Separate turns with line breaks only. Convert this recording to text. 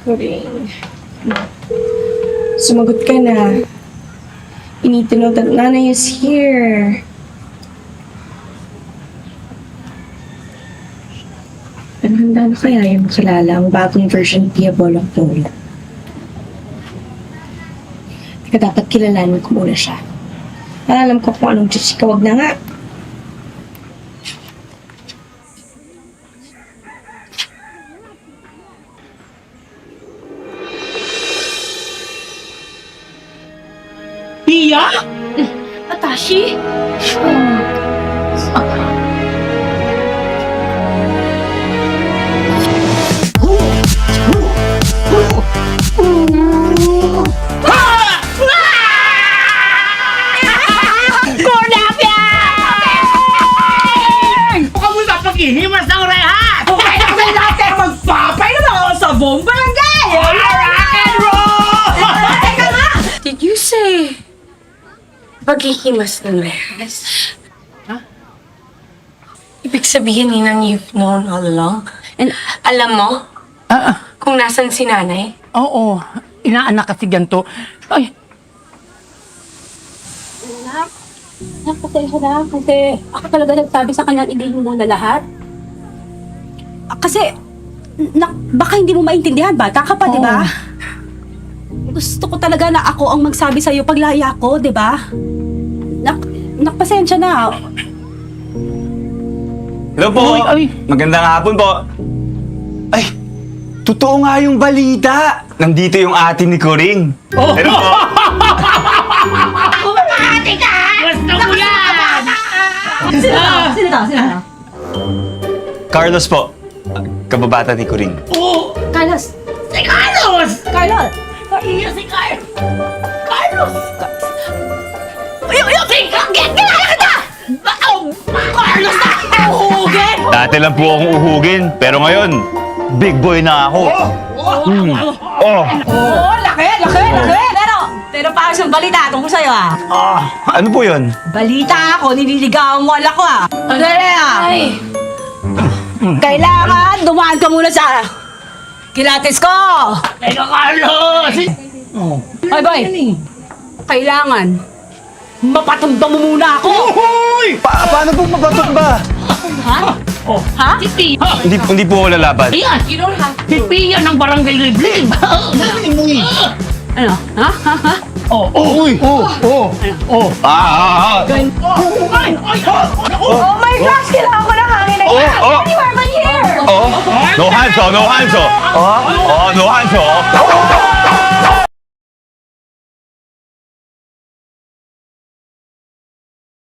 Kuring. Sumagot ka na. You need to know that Nanay is here. Pero handa na kaya yung makilala ang bagong version ni Pia Bolong Polo. Teka, dapat kilalanin ko muna siya. Alam ko kung anong chika, wag na nga.
Pia?
Atashi?
Himas ng rehat! Okay na kasi natin magpapay na ako sa buong barangay! Rock and roll!
Teka nga! Did you say paghihimas ng rehas?
Huh?
Ibig sabihin, Ninang, you've known all along? And alam mo kung nasan si nanay?
Oo, inaanak kasi ganito. Ay,
Napasensya na kasi ako talaga nagsabi sa kanya idihin mo na lahat. Kasi baka hindi mo maintindihan, bata ka pa, di ba? Gusto ko talaga na ako ang magsabi sa'yo paglaya ko, di ba? Nakpasensya na.
Hello po!
Ay.
Magandang hapon po! Ay! Totoo nga yung balita! Nandito yung ate ni Coring. Hello po!
gusto mo yan!
Sino na?
Carlos po. Kababata ni Coring.
Oo!
Carlos!
Si Carlos!
Carlos!
Iya si Carlos! Carlos! Yung kilala kita! Carlos na! Uhugin!
Dati lang po akong uhugin, pero ngayon, big boy na ako. Oh!
Oo, laki! Pero paano siyang balita tungkol sa'yo,
Ano po yun?
Balita ako, nililigawan mo anak ko,
Ay!
Kailangan dumaan ka muna sa kilates ko!
Teka, Carlos!
Hoy, boy! Kailangan mapatumbang mo muna ako!
Uy! Paano po mabatot ba?
Ha?
Si Pia!
Hindi po ako lalaban.
Ayan!
You don't have
Si Pia ng Barangay Liblib!
Ano? Ha?
Uy!
Oh my gosh! Kailangan ko ng hangin na yan!
Anywhere but here! No hands, no hands, no hands,